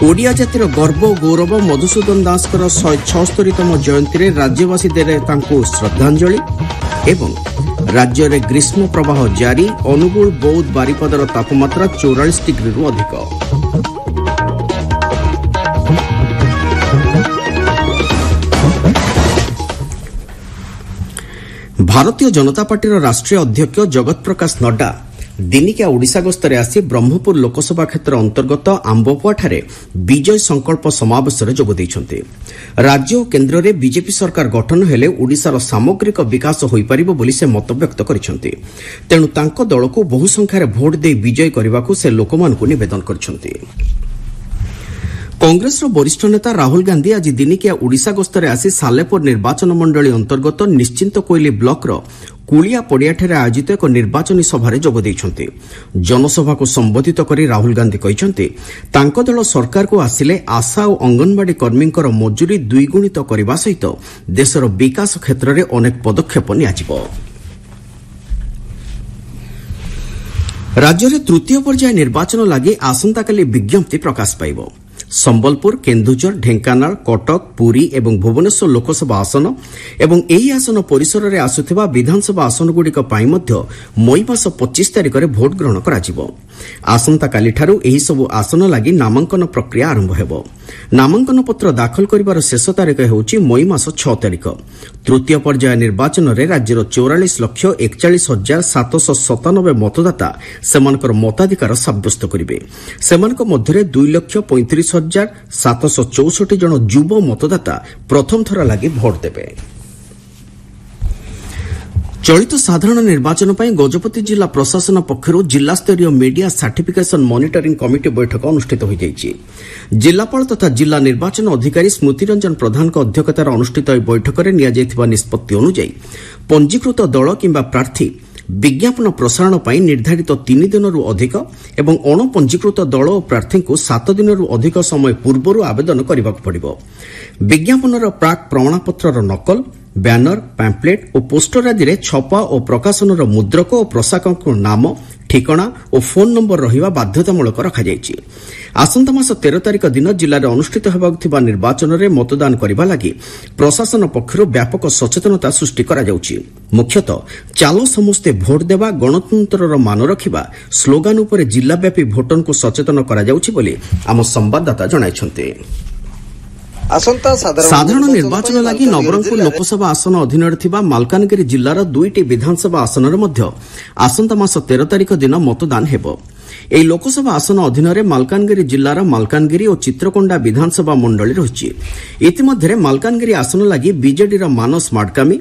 ओडिया जातिर गर्व और गौरव मधुसूदन दासकर 176तम जयंती राज्यवासी देले तांको श्रद्धांजलि एवं राज्य में ग्रीष्म प्रवाह जारी अनुगुल बौद्ध बारिपदर तापमात्रा 44 डिग्री अधिक। भारतीय जनता पार्टी राष्ट्रीय अध्यक्ष जगत प्रकाश नड्डा दिनिकिया ओडिशा गस्तरे आसी ब्रह्मपुर लोकसभा क्षेत्र अंतर्गत आंबपुआठारे विजय संकल्प समावेश में जोग देइछन्ते। राज्य और केन्द्र में बीजेपी सरकार गठन हेले ओडिशार सामग्रिक विकास होई परिबो बोली से मत व्यक्त करिसन्ते। तेणु तांको दल को बहु संख्यार भोट दे विजय करबाकू से लोकमानकू निवेदन करिसन्ते। कांग्रेस वरिष्ठ नेता राहुल गांधी आज दिनिकिया ओडिशा गस्तरे आसी सालेपुर निर्वाचन मंडली अंतर्गत निश्चिंत कोइली ब्लॉकर कुलिया पड़ियाଠାରେ आयोजित एक निर्वाचनी सभारे जोग देइछन्ते। जनसभा को संबोधित करी राहुल गांधी कहिसन्ते तांको दल सरकार को आसिले आशा और अंगनवाड़ी कर्मींकर मजूरी द्विगुणित करबा सहित देशर विकास क्षेत्र में अनेक पदक्षेप नियाजिबो। राज्य में तृतीय पर्याय निर्वाचन लागि आसंताकाली विज्ञप्ति प्रकाश पाइबो। संबलपुर, केन्दुझर, ढेंकानाल, कटक, पुरी एवं भुवनेश्वर लोकसभा आसन एवं एही आसन परिसर में आसुथिबा विधानसभा आसनगुड़िक पई मध्य मई मास 25 तारिख में भोट ग्रहण कराजिबो। आसंताकाली ठारू एही सबु आसन लागि नामांकन प्रक्रिया आरंभ हेबो। नामांकन पत्र दाखल करिवार शेष तारिख हेउची मई मास 6 तारिख। तृतीय पर्याय निर्वाचन में राज्यर 44,41,797 मतदाता सेमानकर मताधिकार साब्यस्त करिवे। सेमानक मध्यरे 2,35,764 जन युव मतदाता प्रथम थर लागि भोट देबे। चलित साधारण निर्वाचन पर गजपति जिला प्रशासन पक्षर जिला स्तरीय मीडिया सर्टिफिकेशन मॉनिटरिंग कमिटी बैठक अनुष्ठित हो जाइछि। जिलापाल तथा जिला निर्वाचन अधिकारी स्मृति रंजन प्रधान अध्यक्षतार अनुष्ठित बैठक में नियाଯାଇଥିବା निष्पत्ति अनुଯାयी पंजीकृत दल किंबा प्रार्थी विज्ञापन प्रसारण पर निर्धारित 3 दिनरू अधिक एवं अणपंजीकृत दल और प्रार्थी को 7 दिनरू अधिक समय पूर्व आवेदन करने पड़िबो। विज्ञापनर प्राक प्रमाणपत्रर नकल, ब्यानर, पैम्पलेट और पोस्टर आदि छपा और प्रकाशनर मुद्रक और प्रशासक नाम, ठिकाना और फोन नंबर रहिबा बाध्यतामूलक रखा जायछि। आसंता मास 13 तारिख दिन जिले में अनुष्ठित होबाकुथिबा निर्वाचन में मतदान करबा लागि प्रशासन पक्षरु व्यापक सचेतनता सृष्टि करा जाउछि। मुख्यतः चालो समस्ते भोट देवा, गणतंत्रर मान रखिबा स्लोगान उपरे जिलाव्यापी भोटरन को सचेतन करा जाउछि बोली आम संवाददाता जणाइछन्ते। साधारण निर्वाचन लगी नवरंगपुर लोकसभा आसन अधीन मालकानगिरी जिलार 2टी विधानसभा आसन आसंता मास 13 तारिख दिन मतदान हेबो। एही लोकसभा आसन अधीन मालकानगिरी जिलार मालकानगिरी और चित्रकोंडा विधानसभा मंडली रही। इतिमध्य मालकानगिरी आसन लगी बीजेडी मानस माडकामी,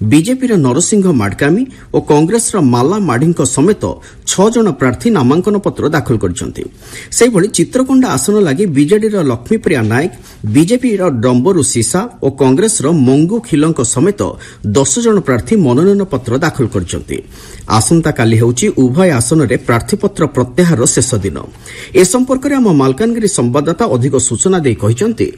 बीजेपी नरसिंह माडकामी और कांग्रेस माला माढ़ी समेत 6 जन प्रार्थी नामांकन पत्र दाखल करछन्ति। सेहिभଳି चित्रकोंडा आसन लगी बीजेडी लक्ष्मीप्रिया नायक, बीजेपी डंबरू सीसा और कांग्रेस मंगू खिलंक समेत 10 जन प्रार्थी मनोनयन पत्र दाखल करछन्ति। आसंता काली हेउची उभय आसन रे प्रार्थीपत्र प्रत्याहार शेष दिन। ए संपर्क में आम मालकानगिरी संवाददाता अधिक सूचना दे कहिसन्ति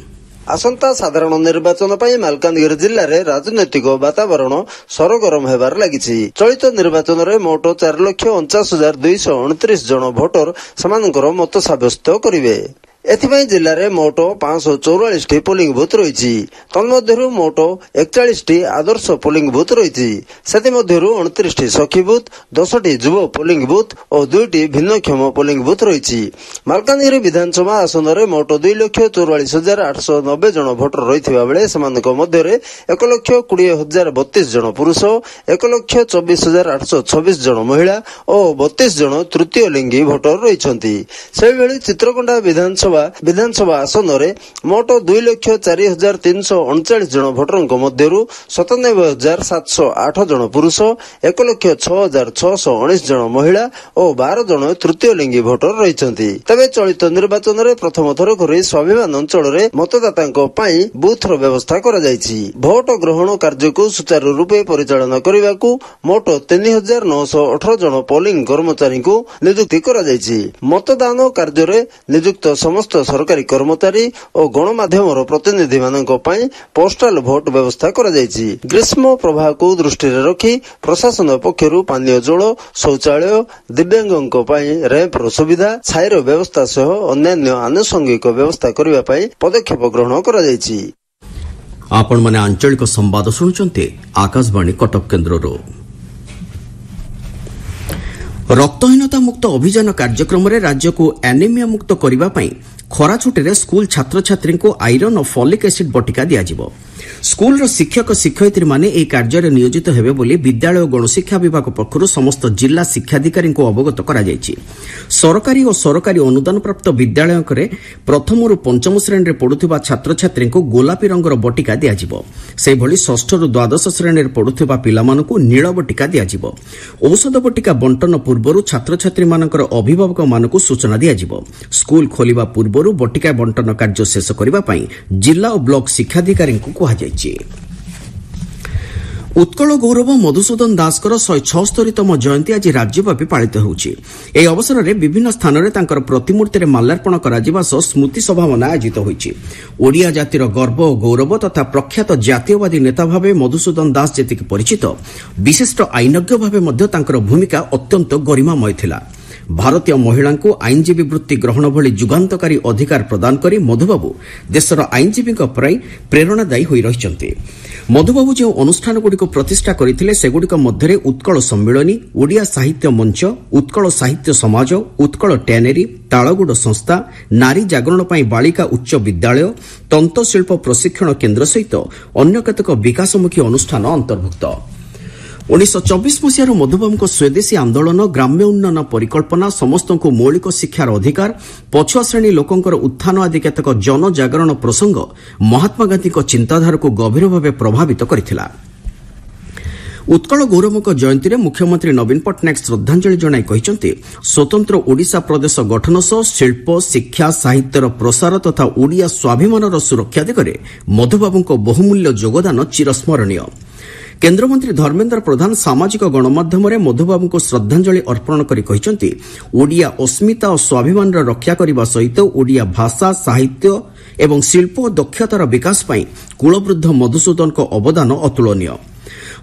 आसंता साधारण निर्वाचन पर मालकानगिरी जिले में राजनैतिक वातावरण सरगरम होबार लगी। चलित निर्वाचन में मोट 4,49,229 जन भोटर समानकर मत साब्यस्त करिवे। एथिपाई जिले में मोट 544 पोलिंग बूथ रही। तन्मध्यरु मोट 41 आदर्श पोलिंग बूथ रही। सेतिमध्यरु 29 सखी बूथ, 10 युव पोलिंग बूथ और 2 भिन्नक्षम पोलिंग बूथ रही। मालकानगिरी विधानसभा आसन में मोट 2,44,890 जन भोटर रही बेले सेमानक मध्य 1,20,032 जन पुरुष, 1,24,826 जन महिला और 32 जन तृतीय लिंगी भोटर रही। चित्रकोंडा विधानसभा आसन में मोट 2,04,339 जन भोटर मध्य 97,708 जन पुरुष, 1,06,619 जन महिला और 12 जन तृतीय लिंगी भोटर रही। तेज चलित निर्वाचन में प्रथम थरक स्वाभिमान अंचल में मतदाता बूथर व्यवस्था कर भोट ग्रहण कार्य को सुचारू रूपे परिचालन करने को मोट 3,918 जन पोलिंग कर्मचारी को नियुक्ति कर मतदान कार्य में नियुक्त समस्त ସମସ୍ତ ସରକାରୀ କର୍ମଚାରୀ ଓ ଗଣମାଧ୍ୟମର ପ୍ରତିନିଧିମାନଙ୍କ ପାଇଁ ପୋଷ୍ଟାଲ ଭୋଟ ବ୍ୟବସ୍ଥା କରାଯାଇଛି। ଗ୍ରୀଷ୍ମ ପ୍ରବାହକୁ ଦୃଷ୍ଟିରେ ରଖି ପ୍ରଶାସନ ପକ୍ଷରୁ ପାନୀୟ ଜଳ, ଶୌଚାଳୟ, ଦିବ୍ୟାଙ୍ଗଙ୍କ ପାଇଁ ର୍ୟାମ୍ପର ସୁବିଧା, ଛାଇର ବ୍ୟବସ୍ଥା ସହ ଅନ୍ୟାନ୍ୟ ଆନୁଷଙ୍ଗିକ ବ୍ୟବସ୍ଥା କରିବା ପାଇଁ ପଦକ୍ଷେପ ଗ୍ରହଣ କରାଯାଇଛି। ଆପଣମାନେ ଆଞ୍ଚଳିକ ସମ୍ବାଦ ଶୁଣୁଛନ୍ତି ଆକାଶବାଣୀ କଟକ କେନ୍ଦ୍ରରୁ। ରକ୍ତହୀନତା ମୁକ୍ତ ଅଭିଯାନ କାର୍ଯ୍ୟକ୍ରମରେ ରାଜ୍ୟକୁ ଆନିମିଆ ମୁକ୍ତ କରିବା ପାଇଁ ଖରା ଛୁଟିରେ ସ୍କୁଲ ଛାତ୍ରଛାତ୍ରୀଙ୍କୁ ଆଇରନ୍ ଓ ଫଲିକ୍ ଏସିଡ୍ ବଟିକା ଦିଆଯିବ। ସ୍କୁଲର ଶିକ୍ଷକ ଶିକ୍ଷୟିତ୍ରୀମାନେ ଏହି କାର୍ଯ୍ୟରେ ନିୟୋଜିତ ହେବେ ବୋଲି ବିଦ୍ୟାଳୟ ଓ ଗଣଶିକ୍ଷା ବିଭାଗ ପକ୍ଷରୁ ସମସ୍ତ ଜିଲ୍ଲା ଶିକ୍ଷାଧିକାରୀଙ୍କୁ ଅବଗତ କରାଯାଇଛି। ସରକାରୀ ଓ ସରକାରୀ ଅନୁଦାନପ୍ରାପ୍ତ ବିଦ୍ୟାଳୟରେ ପ୍ରଥମରୁ ପଞ୍ଚମ ଶ୍ରେଣୀରେ ପଢୁଥିବା ଛାତ୍ରଛାତ୍ରୀଙ୍କୁ ଗୋଲାପୀ ରଙ୍ଗର ବଟିକା ଦିଆଯିବ। ସେହିଭଳି ଷଷ୍ଠରୁ ଦ୍ୱାଦଶ ଶ୍ରେଣୀରେ ପଢୁଥିବା ପିଲାମାନଙ୍କୁ ନୀଳ ବଟିକା ଦିଆଯିବ। ଔଷଧ ବଟିକା ବଣ୍ଟନ ପୂର୍ବରୁ ଛାତ୍ରଛାତ୍ରୀମାନଙ୍କର ଅଭିଭାବକମାନଙ୍କୁ ସୂଚନା ଦିଆଯିବ। ସ୍କୁଲ ଖୋଲିବା ପୂର୍ବରୁ ବଟିକା ବଣ୍ଟନ କାର୍ଯ୍ୟ ଶେଷ କରିବା ପାଇଁ ଜିଲ୍ଲା ଓ ବ୍ଲକ ଶିକ୍ଷାଧିକାରୀଙ୍କୁ କୁହାଯାଇଛି। ଉତ୍କଳ ଗୌରବ ମଧୁସୂଦନ ଦାସଙ୍କର 176ତମ ଜୟନ୍ତୀ ଆଜି ରାଜ୍ୟବ୍ୟାପୀ ପାଳିତ ହେଉଛି। ଏହି ଅବସରରେ ବିଭିନ୍ନ ସ୍ଥାନରେ ତାଙ୍କର ପ୍ରତିମୂର୍ତ୍ତିରେ ମାଲ୍ୟାର୍ପଣ କରାଯିବା ସହ ସ୍ମୃତି ସଭାମାନ ଆୟୋଜିତ ହୋଇଛି। ଓଡ଼ିଆ ଜାତିର ଗର୍ବ ଓ ଗୌରବ ତଥା ପ୍ରଖ୍ୟାତ ଜାତୀୟବାଦୀ ନେତା ଭାବେ ମଧୁସୂଦନ ଦାସ ଯେତିକି ପରିଚିତ, ବିଶିଷ୍ଟ ଆଇନଜ୍ଞ ଭାବେ ମଧ୍ୟ ତାଙ୍କର ଭୂମିକା ଅତ୍ୟନ୍ତ ଗରିମାମୟ ଥିଲା। ଭାରତୀୟ ମହିଳାଙ୍କୁ ଆଇନଜୀବୀ ବୃତ୍ତି ଗ୍ରହଣ ଭଳି ଯୁଗାନ୍ତକାରୀ ଅଧିକାର ପ୍ରଦାନ କରି ମଧୁବାବୁ ଦେଶର ଆଇନଜୀବୀଙ୍କ ପାଇଁ ପ୍ରେରଣାଦାୟୀ ହୋଇ ରହିଛନ୍ତି। ମଧୁବାବୁ ଯେଉଁ ଅନୁଷ୍ଠାନଗୁଡ଼ିକୁ ପ୍ରତିଷ୍ଠା କରିଥିଲେ ସେଗୁଡ଼ିକ ମଧ୍ୟରେ ଉତ୍କଳ ସମ୍ମିଳନୀ, ଓଡ଼ିଆ ସାହିତ୍ୟ ମଞ୍ଚ, ଉତ୍କଳ ସାହିତ୍ୟ ସମାଜ, ଉତ୍କଳ ଟ୍ୟାନେରୀ, ତାଳଗୁଡ଼ ସଂସ୍ଥା, ନାରୀ ଜାଗରଣ ପାଇଁ ବାଳିକା ଉଚ୍ଚ ବିଦ୍ୟାଳୟ, ତନ୍ତଶିଳ୍ପ ପ୍ରଶିକ୍ଷଣ କେନ୍ଦ୍ର ସହିତ ଅନ୍ୟ କେତେକ ବିକାଶମୁଖୀ ଅନୁଷ୍ଠାନ ଅନ୍ତର୍ଭୁକ୍ତ। 1924 ମସିହାରୁ ମଧୁବାବୁଙ୍କ ସ୍ୱଦେଶୀ ଆନ୍ଦୋଳନ, ଗ୍ରାମ୍ୟ ଉନ୍ନୟନ ପରିକଳ୍ପନା, ସମସ୍ତଙ୍କୁ ମୌଳିକ ଶିକ୍ଷାର ଅଧିକାର, ପଛୁଆ ଶ୍ରେଣୀ ଲୋକଙ୍କର ଉତ୍ଥାନ ଆଦି କେତେକ ଜନଜାଗରଣ ପ୍ରସଙ୍ଗ ମହାତ୍ମାଗାନ୍ଧୀଙ୍କ ଚିନ୍ତାଧାରାକୁ ଗଭୀର ଭାବେ ପ୍ରଭାବିତ କରିଥିଲା। ଉତ୍କଳ ଗୌରବଙ୍କ ଜୟନ୍ତୀରେ ମୁଖ୍ୟମନ୍ତ୍ରୀ ନବୀନ ପଟ୍ଟନାୟକ ଶ୍ରଦ୍ଧାଞ୍ଜଳି ଜଣାଇ କହିଛନ୍ତି, ସ୍ୱତନ୍ତ୍ର ଓଡ଼ିଶା ପ୍ରଦେଶ ଗଠନ ସହ ଶିଳ୍ପ, ଶିକ୍ଷା, ସାହିତ୍ୟର ପ୍ରସାର ତଥା ଓଡ଼ିଆ ସ୍ୱାଭିମାନର ସୁରକ୍ଷା ଦିଗରେ ମଧୁବାବୁଙ୍କ ବହୁମୂଲ୍ୟ ଯୋଗଦାନ ଚିରସ୍ମରଣୀୟ। କେନ୍ଦ୍ରମନ୍ତ୍ରୀ ଧର୍ମେନ୍ଦ୍ର ପ୍ରଧାନ ସାମାଜିକ ଗଣମାଧ୍ୟମରେ ମଧୁବାବୁଙ୍କୁ ଶ୍ରଦ୍ଧାଞ୍ଜଳି ଅର୍ପଣ କରି କହିଛନ୍ତି, ଓଡ଼ିଆ ଅସ୍ମିତା ଓ ସ୍ୱାଭିମାନର ରକ୍ଷା କରିବା ସହିତ ଓଡ଼ିଆ ଭାଷା, ସାହିତ୍ୟ ଏବଂ ଶିଳ୍ପ ଓ ଦକ୍ଷତାର ବିକାଶ ପାଇଁ କୁଳବୃଦ୍ଧ ମଧୁସୂଦନଙ୍କ ଅବଦାନ ଅତୁଳନୀୟ।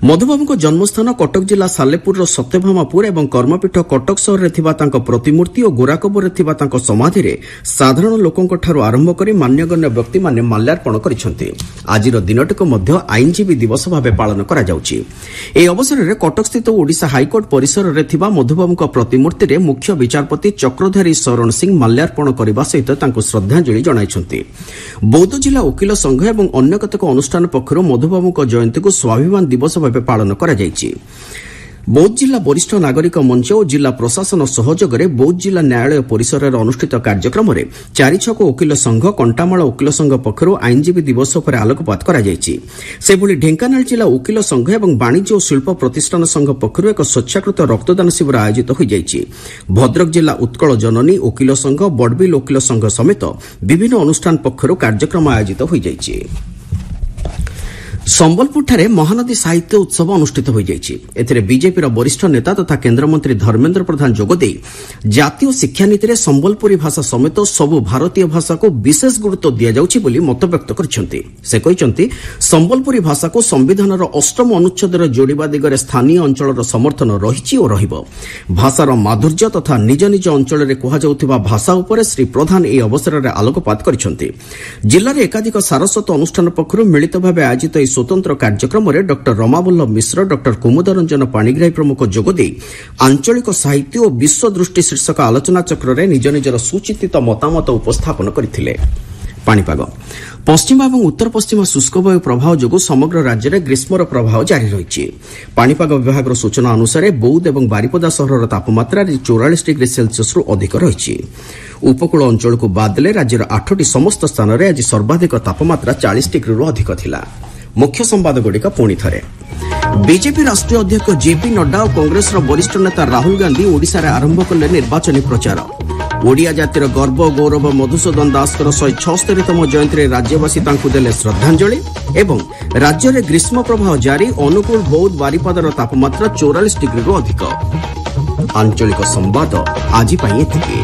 ମଧୁବାବୁଙ୍କ ଜନ୍ମସ୍ଥାନ କଟକ ଜିଲ୍ଲା ସାଲେପୁରର ସତ୍ୟଭାମାପୁର ଏବଂ କର୍ମପୀଠ କଟକ ସହରରେ ଥିବା ତାଙ୍କ ପ୍ରତିମୂର୍ତ୍ତି ଓ ଗୋରାକୋବରେ ଥିବା ତାଙ୍କ ସମାଧିରେ ସାଧାରଣ ଲୋକଙ୍କଠାରୁ ଆରମ୍ଭ କରି ମାନ୍ୟଗଣ୍ୟ ବ୍ୟକ୍ତିମାନେ ମାଲ୍ୟାର୍ପଣ କରିଛନ୍ତି। ଆଜିର ଦିନଟିକୁ ମଧ୍ୟ ଆଇନଜୀବୀ ଦିବସ ଭାବେ ପାଳନ କରାଯାଉଛି। ଏହି ଅବସରରେ କଟକସ୍ଥିତ ଓଡ଼ିଶା ହାଇକୋର୍ଟ ପରିସରରେ ଥିବା ମଧୁବାବୁଙ୍କ ପ୍ରତିମୂର୍ତ୍ତିରେ ମୁଖ୍ୟ ବିଚାରପତି ଚକ୍ରଧାରୀ ଶରଣ ସିଂ ମାଲ୍ୟାର୍ପଣ କରିବା ସହିତ ତାଙ୍କୁ ଶ୍ରଦ୍ଧାଞ୍ଜଳି ଜଣାଇଛନ୍ତି। ବୌଦ୍ଧ ଜିଲ୍ଲା ଓକିଲ ସଂଘ ଏବଂ ଅନ୍ୟ କେତେକ ଅନୁଷ୍ଠାନ ପକ୍ଷରୁ ମଧୁବାବୁଙ୍କ ଜୟନ୍ତୀକୁ ସ୍ୱାଭିମାନ ଦିବସ ଭାବେ ପାଳନ କରାଯାଇଛି। ବୌଦ୍ଧ ଜିଲ୍ଲା ବରିଷ୍ଠ ନାଗରିକ ମଞ୍ଚ ଓ ଜିଲ୍ଲା ପ୍ରଶାସନ ସହଯୋଗରେ ବୌଦ୍ଧ ଜିଲ୍ଲା ନ୍ୟାୟାଳୟ ପରିସରରେ ଅନୁଷ୍ଠିତ କାର୍ଯ୍ୟକ୍ରମରେ ଚାରିଛକ ଓକିଲ ସଂଘ, କଣ୍ଟାମାଳ ଓକିଲ ସଂଘ ପକ୍ଷରୁ ଆଇନଜୀବୀ ଦିବସ ଉପରେ ଆଲୋକପାତ କରାଯାଇଛି। ସେଭଳି ଢେଙ୍କାନାଳ ଜିଲ୍ଲା ଓକିଲ ସଂଘ ଏବଂ ବାଣିଜ୍ୟ ଓ ଶିଳ୍ପ ପ୍ରତିଷ୍ଠାନ ସଂଘ ପକ୍ଷରୁ ଏକ ସ୍ୱଚ୍ଛାକୃତ ରକ୍ତଦାନ ଶିବିର ଆୟୋଜିତ ହୋଇଯାଇଛି। ଭଦ୍ରକ ଜିଲ୍ଲା ଉତ୍କଳ ଜନନୀ ଓକିଲ ସଂଘ, ବଡ଼ବିଲ ଓକିଲ ସଂଘ ସମେତ ବିଭିନ୍ନ ଅନୁଷ୍ଠାନ ପକ୍ଷରୁ କାର୍ଯ୍ୟକ୍ରମ ଆୟୋଜିତ ହୋଇଯାଇଛି। ସମ୍ବଲପୁରଠାରେ ମହାନଦୀ ସାହିତ୍ୟ ଉତ୍ସବ ଅନୁଷ୍ଠିତ ହୋଇଯାଇଛି। ଏଥିରେ ବିଜେପିର ବରିଷ୍ଠ ନେତା ତଥା କେନ୍ଦ୍ରମନ୍ତ୍ରୀ ଧର୍ମେନ୍ଦ୍ର ପ୍ରଧାନ ଯୋଗଦେଇ ଜାତୀୟ ଶିକ୍ଷାନୀତିରେ ସମ୍ବଲପୁରୀ ଭାଷା ସମେତ ସବୁ ଭାରତୀୟ ଭାଷାକୁ ବିଶେଷ ଗୁରୁତ୍ୱ ଦିଆଯାଉଛି ବୋଲି ମତବ୍ୟକ୍ତ କରିଛନ୍ତି। ସେ କହିଛନ୍ତି, ସମ୍ବଲପୁରୀ ଭାଷାକୁ ସମ୍ବିଧାନର 8ମ ଅନୁଚ୍ଛେଦରେ ଯୋଡ଼ିବା ଦିଗରେ ସ୍ଥାନୀୟ ଅଞ୍ଚଳର ସମର୍ଥନ ରହିଛି ଓ ରହିବ। ଭାଷାର ମାଧୁର୍ଯ୍ୟ ତଥା ନିଜ ନିଜ ଅଞ୍ଚଳରେ କୁହାଯାଉଥିବା ଭାଷା ଉପରେ ଶ୍ରୀ ପ୍ରଧାନ ଏହି ଅବସରରେ ଆଲୋକପାତ କରିଛନ୍ତି। ଜିଲ୍ଲାରେ ଏକାଧିକ ସାରସ୍ୱତ ଅନୁଷ୍ଠାନ ପକ୍ଷରୁ ମିଳିତ ଭାବେ ଆୟୋଜିତ ଏହି ସ୍ୱତନ୍ତ୍ର କାର୍ଯ୍ୟକ୍ରମରେ ଡକ୍ଟର ରମାବଲ୍ଲଭ ମିଶ୍ର, ଡକ୍ଟର କୁମୁଦ ରଞ୍ଜନ ପାଣିଗ୍ରାହୀ ପ୍ରମୁଖ ଯୋଗଦେଇ ଆଞ୍ଚଳିକ ସାହିତ୍ୟ ଓ ବିଶ୍ୱ ଦୃଷ୍ଟି ଶୀର୍ଷକ ଆଲୋଚନାଚକ୍ରରେ ନିଜ ନିଜର ସୁଚିନ୍ତିତ ମତାମତ ଉପସ୍ଥାପନ କରିଥିଲେ। ପାଣିପାଗ। ପଶ୍ଚିମ ଏବଂ ଉତ୍ତର ପଶ୍ଚିମ ଶୁଷ୍କ ବାୟୁ ପ୍ରବାହ ଯୋଗୁଁ ସମଗ୍ର ରାଜ୍ୟରେ ଗ୍ରୀଷ୍ମର ପ୍ରବାହ ଜାରି ରହିଛି। ପାଣିପାଗ ବିଭାଗର ସୂଚନା ଅନୁସାରେ ବୌଦ୍ଧ ଏବଂ ବାରିପଦା ସହରର ତାପମାତ୍ରା 44 ଡିଗ୍ରୀ ସେଲ୍ସିୟସ୍ରୁ ଅଧିକ ରହିଛି। ଉପକୂଳ ଅଞ୍ଚଳକୁ ବାଦ ଦେଲେ ରାଜ୍ୟର 8ଟି ସମସ୍ତ ସ୍ଥାନରେ ଆଜି ସର୍ବାଧିକ ତାପମାତ୍ରା 40 ଡିଗ୍ରୀରୁ ଅଧିକ ଥିଲା। ମୁଖ୍ୟ ସମ୍ବାଦଗୁଡ଼ିକ ପୁଣି ଥରେ। ବିଜେପି ରାଷ୍ଟ୍ରୀୟ ଅଧ୍ୟକ୍ଷ ଜେପି ନଡ୍ଡା ଓ କଂଗ୍ରେସର ବରିଷ୍ଠ ନେତା ରାହୁଲ ଗାନ୍ଧୀ ଓଡ଼ିଶାରେ ଆରମ୍ଭ କଲେ ନିର୍ବାଚନୀ ପ୍ରଚାର। ଓଡ଼ିଆ ଜାତିର ଗର୍ବ ଗୌରବ ମଧୁସୂଦନ ଦାସଙ୍କର 176ତମ ଜୟନ୍ତୀରେ ରାଜ୍ୟବାସୀ ତାଙ୍କୁ ଦେଲେ ଶ୍ରଦ୍ଧାଞ୍ଜଳି ଏବଂ ରାଜ୍ୟରେ ଗ୍ରୀଷ୍ମ ପ୍ରବାହ ଜାରି, ଅନୁଗୁଳ, ବୌଦ୍ଧ, ବାରିପଦାର ତାପମାତ୍ରା 44 ଡିଗ୍ରୀରୁ ଅଧିକ। ଆଞ୍ଚଳିକ ସମ୍ବାଦ ଆଜି ପାଇଁ ଏତିକି।